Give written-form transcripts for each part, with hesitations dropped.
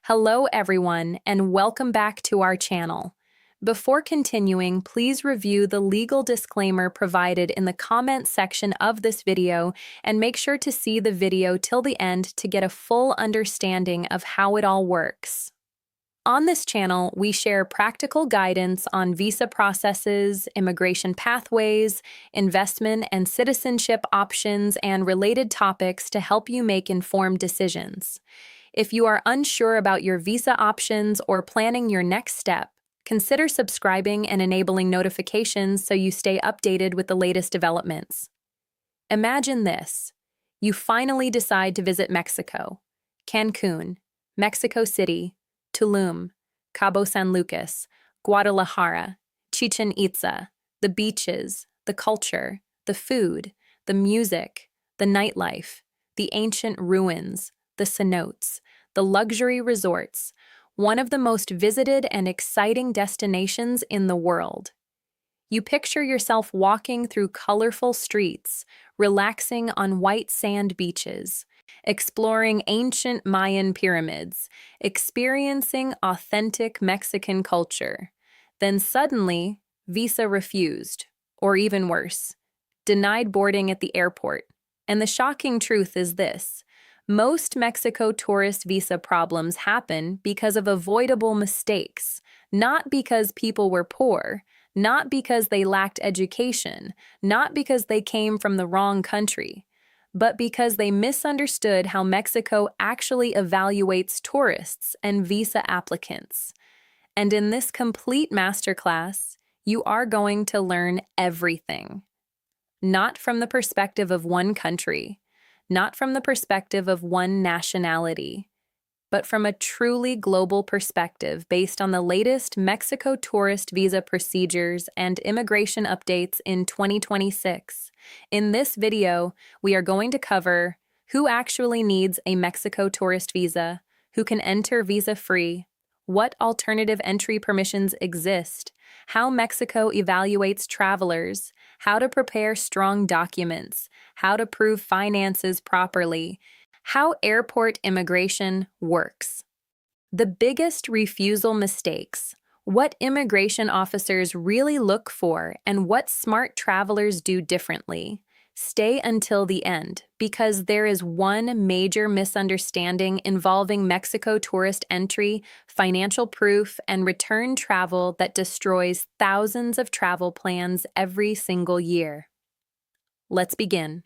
Hello, everyone, and welcome back to our channel. Before continuing, please review the legal disclaimer provided in the comment section of this video and make sure to see the video till the end to get a full understanding of how it all works. On this channel, we share practical guidance on visa processes, immigration pathways, investment and citizenship options, and related topics to help you make informed decisions. If you are unsure about your visa options or planning your next step, consider subscribing and enabling notifications so you stay updated with the latest developments. Imagine this. You finally decide to visit Mexico, Cancun, Mexico City, Tulum, Cabo San Lucas, Guadalajara, Chichen Itza, the beaches, the culture, the food, the music, the nightlife, the ancient ruins, the cenotes, the luxury resorts, one of the most visited and exciting destinations in the world. You picture yourself walking through colorful streets, relaxing on white sand beaches, exploring ancient Mayan pyramids, experiencing authentic Mexican culture. Then suddenly, visa refused, or even worse, denied boarding at the airport. And the shocking truth is this: most Mexico tourist visa problems happen because of avoidable mistakes, not because people were poor, not because they lacked education, not because they came from the wrong country, but because they misunderstood how Mexico actually evaluates tourists and visa applicants. And in this complete masterclass, you are going to learn everything. Not from the perspective of one country, not from the perspective of one nationality, but from a truly global perspective based on the latest Mexico tourist visa procedures and immigration updates in 2026. In this video, we are going to cover who actually needs a Mexico tourist visa, who can enter visa-free, what alternative entry permissions exist, how Mexico evaluates travelers, how to prepare strong documents, how to prove finances properly, how airport immigration works. The biggest refusal mistakes, what immigration officers really look for, and what smart travelers do differently. Stay until the end, because there is one major misunderstanding involving Mexico tourist entry, financial proof, and return travel that destroys thousands of travel plans every single year. Let's begin.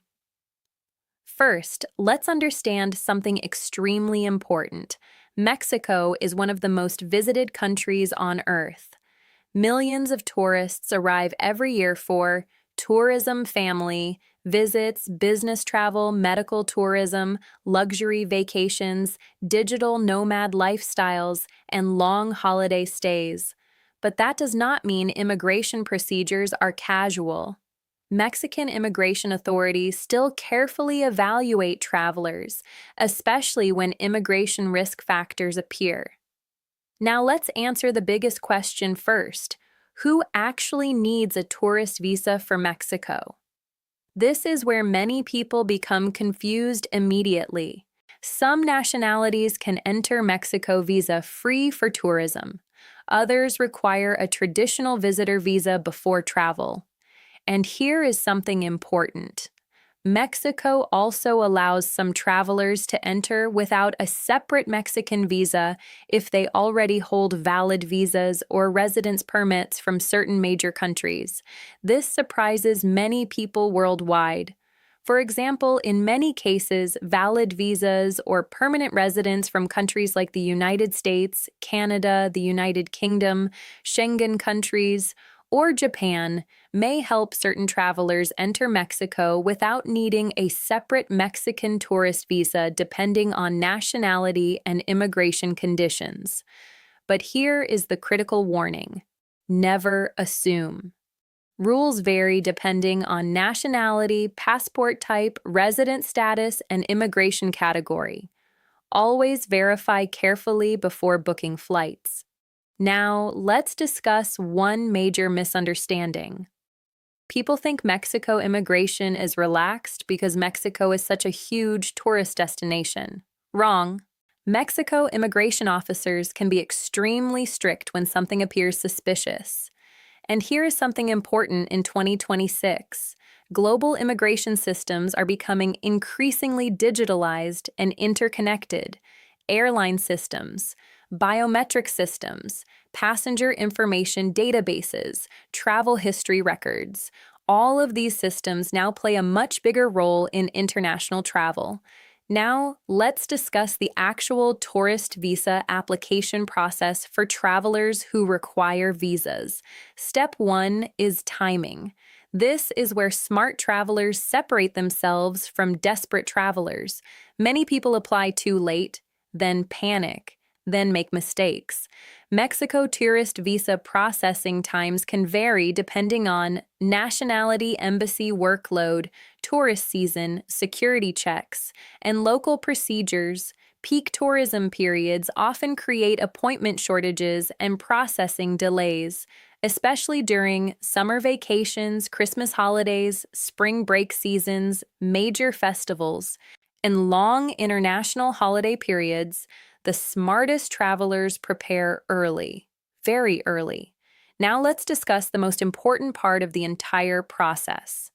First, let's understand something extremely important. Mexico is one of the most visited countries on Earth. Millions of tourists arrive every year for tourism, family visits, business travel, medical tourism, luxury vacations, digital nomad lifestyles, and long holiday stays. But that does not mean immigration procedures are casual. Mexican immigration authorities still carefully evaluate travelers, especially when immigration risk factors appear. Now let's answer the biggest question first. Who actually needs a tourist visa for Mexico? This is where many people become confused immediately. Some nationalities can enter Mexico visa-free for tourism. Others require a traditional visitor visa before travel. And here is something important. Mexico also allows some travelers to enter without a separate Mexican visa if they already hold valid visas or residence permits from certain major countries. This surprises many people worldwide. For example, in many cases, valid visas or permanent residence from countries like the United States, Canada, the United Kingdom, Schengen countries, or Japan may help certain travelers enter Mexico without needing a separate Mexican tourist visa depending on nationality and immigration conditions. But here is the critical warning: never assume. Rules vary depending on nationality, passport type, resident status, and immigration category. Always verify carefully before booking flights. Now, let's discuss one major misunderstanding. People think Mexico immigration is relaxed because Mexico is such a huge tourist destination. Wrong. Mexico immigration officers can be extremely strict when something appears suspicious. And here is something important in 2026. Global immigration systems are becoming increasingly digitalized and interconnected. Airline systems, biometric systems, passenger information databases, travel history records. All of these systems now play a much bigger role in international travel. Now, let's discuss the actual tourist visa application process for travelers who require visas. Step 1 is timing. This is where smart travelers separate themselves from desperate travelers. Many people apply too late, then panic, then make mistakes. Mexico tourist visa processing times can vary depending on nationality, embassy workload, tourist season, security checks, and local procedures. Peak tourism periods often create appointment shortages and processing delays, especially during summer vacations, Christmas holidays, spring break seasons, major festivals, and long international holiday periods. The smartest travelers prepare early, very early. Now let's discuss the most important part of the entire process: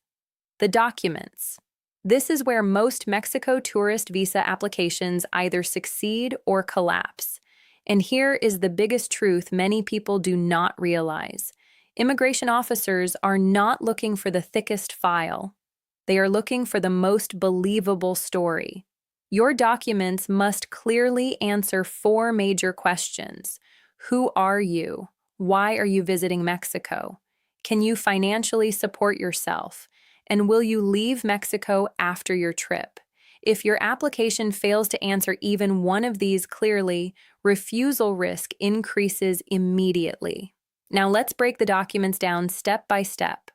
the documents. This is where most Mexico tourist visa applications either succeed or collapse. And here is the biggest truth many people do not realize. Immigration officers are not looking for the thickest file. They are looking for the most believable story. Your documents must clearly answer 4 major questions. Who are you? Why are you visiting Mexico? Can you financially support yourself? And will you leave Mexico after your trip? If your application fails to answer even one of these clearly, refusal risk increases immediately. Now let's break the documents down step by step.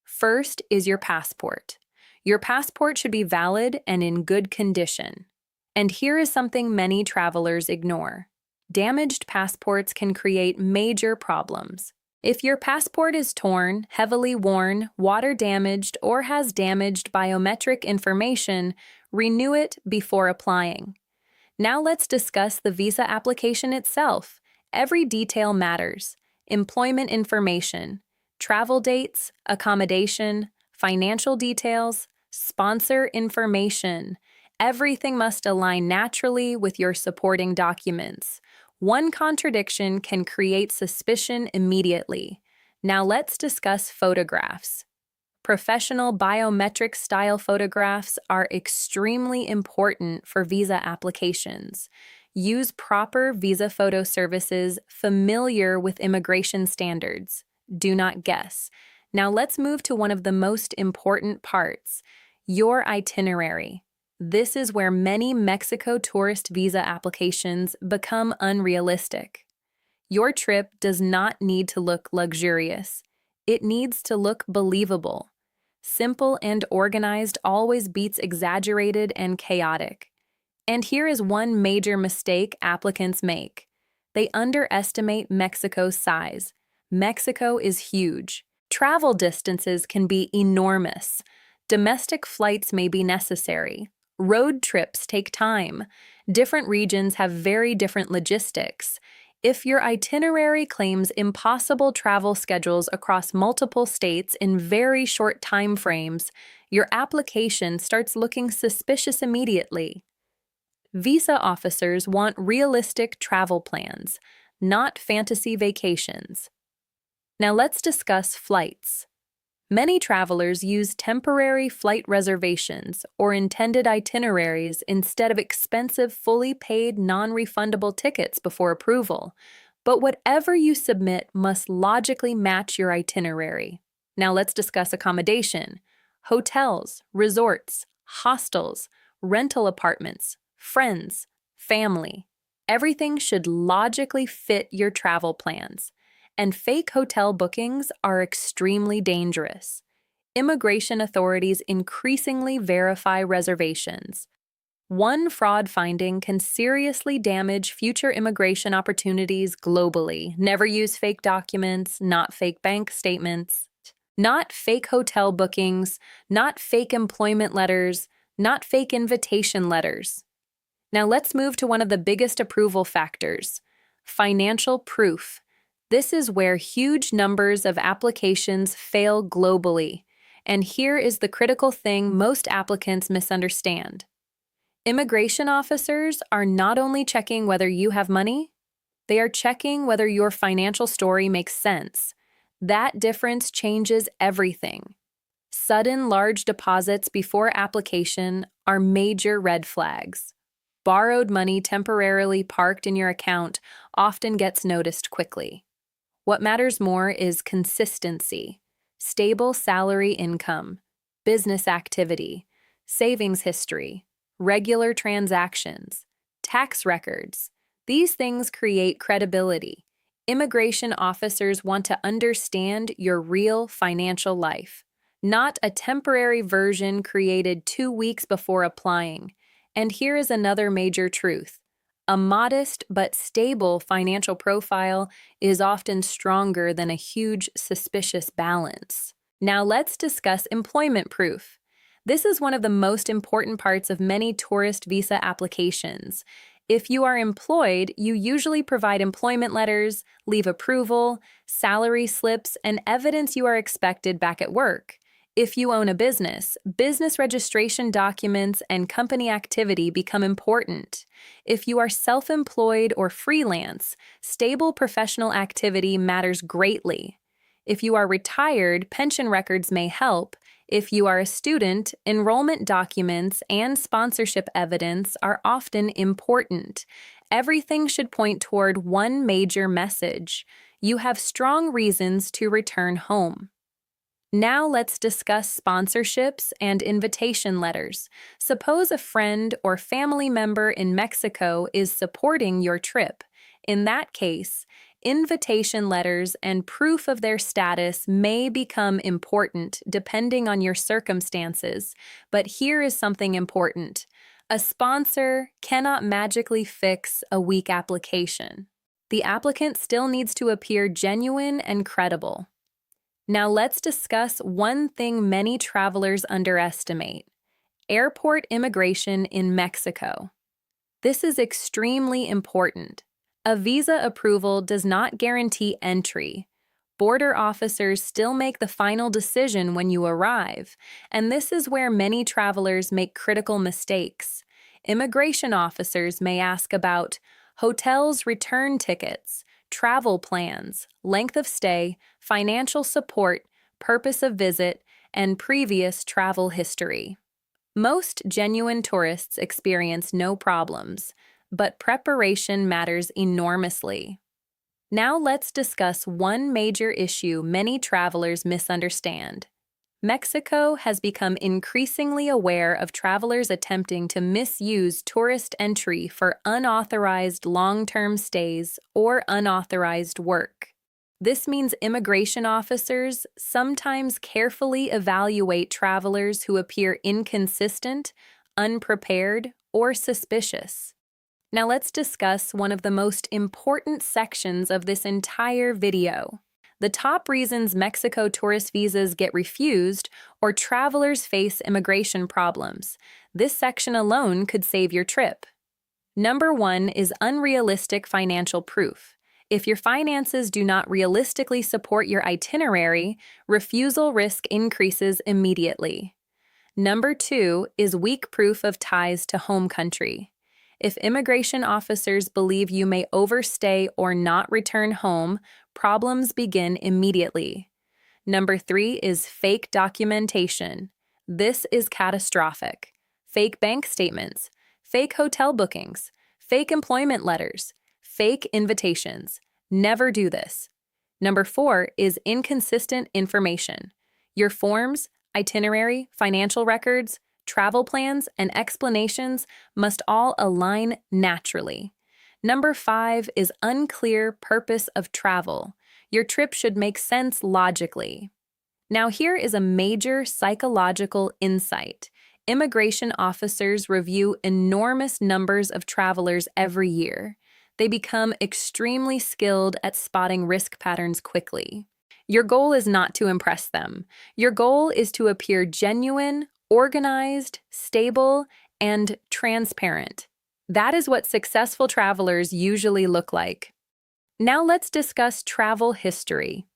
First is your passport. Your passport should be valid and in good condition. And here is something many travelers ignore. Damaged passports can create major problems. If your passport is torn, heavily worn, water damaged, or has damaged biometric information, renew it before applying. Now let's discuss the visa application itself. Every detail matters. Employment information, travel dates, accommodation, financial details, sponsor information. Everything must align naturally with your supporting documents. One contradiction can create suspicion immediately. Now let's discuss photographs. Professional biometric style photographs are extremely important for visa applications. Use proper visa photo services familiar with immigration standards. Do not guess. Now let's move to one of the most important parts: your itinerary. This is where many Mexico tourist visa applications become unrealistic. Your trip does not need to look luxurious. It needs to look believable. Simple and organized always beats exaggerated and chaotic. And here is one major mistake applicants make. They underestimate Mexico's size. Mexico is huge. Travel distances can be enormous. Domestic flights may be necessary. Road trips take time. Different regions have very different logistics. If your itinerary claims impossible travel schedules across multiple states in very short time frames, your application starts looking suspicious immediately. Visa officers want realistic travel plans, not fantasy vacations. Now let's discuss flights. Many travelers use temporary flight reservations or intended itineraries instead of expensive, fully paid, non-refundable tickets before approval. But whatever you submit must logically match your itinerary. Now let's discuss accommodation. Hotels, resorts, hostels, rental apartments, friends, family. Everything should logically fit your travel plans. And fake hotel bookings are extremely dangerous. Immigration authorities increasingly verify reservations. One fraud finding can seriously damage future immigration opportunities globally. Never use fake documents, not fake bank statements, not fake hotel bookings, not fake employment letters, not fake invitation letters. Now let's move to one of the biggest approval factors, financial proof. This is where huge numbers of applications fail globally. And here is the critical thing most applicants misunderstand. Immigration officers are not only checking whether you have money, they are checking whether your financial story makes sense. That difference changes everything. Sudden large deposits before application are major red flags. Borrowed money temporarily parked in your account often gets noticed quickly. What matters more is consistency, stable salary income, business activity, savings history, regular transactions, tax records. These things create credibility. Immigration officers want to understand your real financial life, not a temporary version created 2 weeks before applying. And here is another major truth. A modest but stable financial profile is often stronger than a huge suspicious balance. Now let's discuss employment proof. This is one of the most important parts of many tourist visa applications. If you are employed, you usually provide employment letters, leave approval, salary slips, and evidence you are expected back at work. If you own a business, business registration documents and company activity become important. If you are self-employed or freelance, stable professional activity matters greatly. If you are retired, pension records may help. If you are a student, enrollment documents and sponsorship evidence are often important. Everything should point toward one major message. You have strong reasons to return home. Now let's discuss sponsorships and invitation letters. Suppose a friend or family member in Mexico is supporting your trip. In that case, invitation letters and proof of their status may become important depending on your circumstances. But here is something important. A sponsor cannot magically fix a weak application. The applicant still needs to appear genuine and credible. Now let's discuss one thing many travelers underestimate: airport immigration in Mexico. This is extremely important. A visa approval does not guarantee entry. Border officers still make the final decision when you arrive, and this is where many travelers make critical mistakes. Immigration officers may ask about hotels' return tickets, travel plans, length of stay, financial support, purpose of visit, and previous travel history. Most genuine tourists experience no problems, but preparation matters enormously. Now let's discuss one major issue many travelers misunderstand. Mexico has become increasingly aware of travelers attempting to misuse tourist entry for unauthorized long-term stays or unauthorized work. This means immigration officers sometimes carefully evaluate travelers who appear inconsistent, unprepared, or suspicious. Now let's discuss one of the most important sections of this entire video. The top reasons Mexico tourist visas get refused or travelers face immigration problems. This section alone could save your trip. Number 1 is unrealistic financial proof. If your finances do not realistically support your itinerary, refusal risk increases immediately. Number 2 is weak proof of ties to home country. If immigration officers believe you may overstay or not return home, problems begin immediately. Number 3 is fake documentation. This is catastrophic. Fake bank statements, fake hotel bookings, fake employment letters, fake invitations. Never do this. Number 4 is inconsistent information. Your forms, itinerary, financial records, travel plans, and explanations must all align naturally. Number 5 is unclear purpose of travel. Your trip should make sense logically. Now here is a major psychological insight. Immigration officers review enormous numbers of travelers every year. They become extremely skilled at spotting risk patterns quickly. Your goal is not to impress them. Your goal is to appear genuine, organized, stable, and transparent. That is what successful travelers usually look like. Now let's discuss travel history.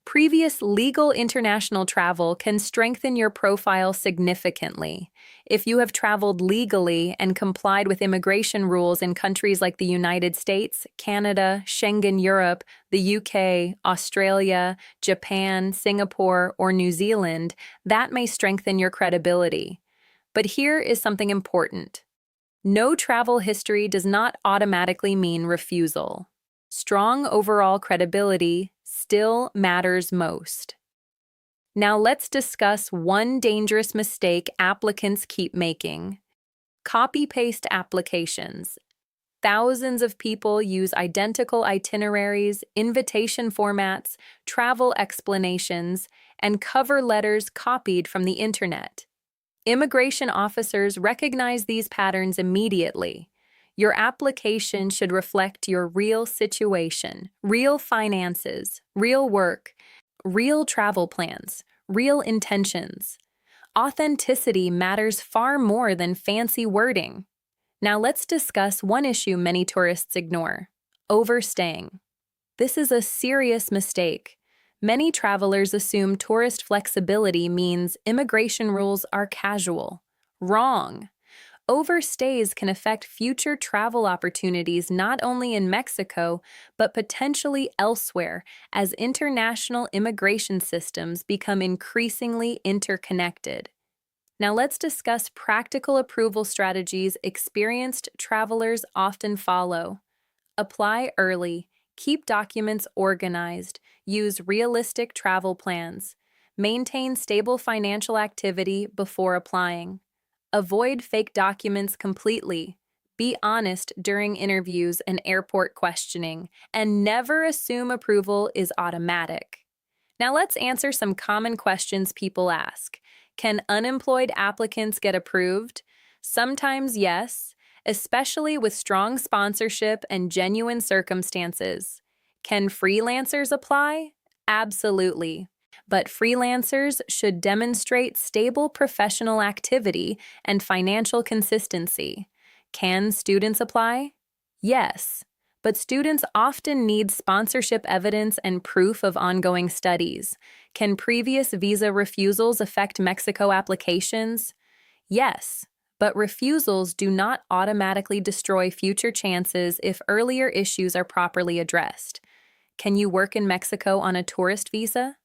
Previous legal international travel can strengthen your profile significantly. If you have traveled legally and complied with immigration rules in countries like the United States, Canada, Schengen Europe, the UK, Australia, Japan, Singapore, or New Zealand, that may strengthen your credibility. But here is something important. No travel history does not automatically mean refusal. Strong overall credibility still matters most. Now let's discuss one dangerous mistake applicants keep making. Copy-paste applications. Thousands of people use identical itineraries, invitation formats, travel explanations, and cover letters copied from the internet. Immigration officers recognize these patterns immediately. Your application should reflect your real situation, real finances, real work, real travel plans, real intentions. Authenticity matters far more than fancy wording. Now let's discuss one issue many tourists ignore: overstaying. This is a serious mistake. Many travelers assume tourist flexibility means immigration rules are casual. Wrong. Overstays can affect future travel opportunities not only in Mexico, but potentially elsewhere as international immigration systems become increasingly interconnected. Now let's discuss practical approval strategies experienced travelers often follow. Apply early. Keep documents organized. Use realistic travel plans. Maintain stable financial activity before applying. Avoid fake documents completely. Be honest during interviews and airport questioning, and never assume approval is automatic. Now let's answer some common questions people ask. Can unemployed applicants get approved? Sometimes yes, especially with strong sponsorship and genuine circumstances. Can freelancers apply? Absolutely. But freelancers should demonstrate stable professional activity and financial consistency. Can students apply? Yes, but students often need sponsorship evidence and proof of ongoing studies. Can previous visa refusals affect Mexico applications? Yes, but refusals do not automatically destroy future chances if earlier issues are properly addressed. Can you work in Mexico on a tourist visa?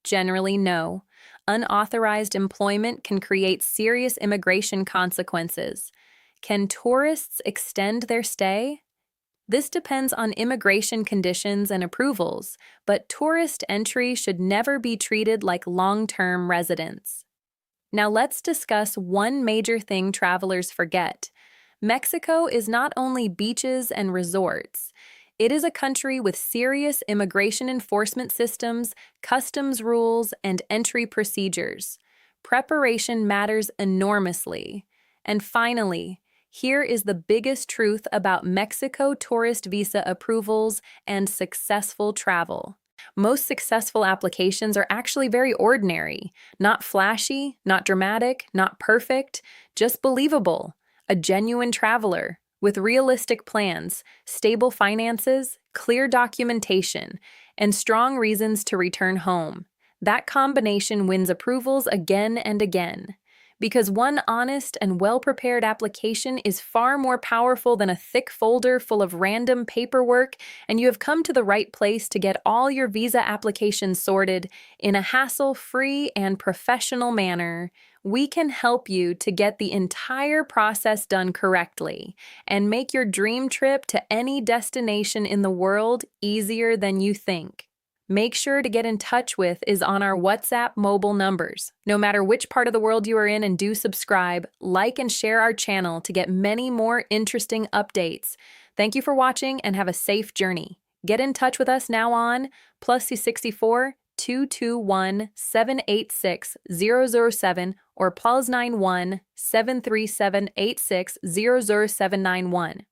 Generally, no. Unauthorized employment can create serious immigration consequences. Can tourists extend their stay? This depends on immigration conditions and approvals, but tourist entry should never be treated like long-term residents. Now let's discuss one major thing travelers forget. Mexico is not only beaches and resorts. It is a country with serious immigration enforcement systems, customs rules, and entry procedures. Preparation matters enormously. And finally, here is the biggest truth about Mexico tourist visa approvals and successful travel. Most successful applications are actually very ordinary, not flashy, not dramatic, not perfect, just believable. A genuine traveler with realistic plans, stable finances, clear documentation, and strong reasons to return home. That combination wins approvals again and again. Because one honest and well-prepared application is far more powerful than a thick folder full of random paperwork, and you have come to the right place to get all your visa applications sorted in a hassle-free and professional manner. We can help you to get the entire process done correctly and make your dream trip to any destination in the world easier than you think. Make sure to get in touch with is on our WhatsApp mobile numbers. No matter which part of the world you are in, and do subscribe, like, and share our channel to get many more interesting updates. Thank you for watching and have a safe journey. Get in touch with us now on +64 221 786 007 or +91 737 86 00791.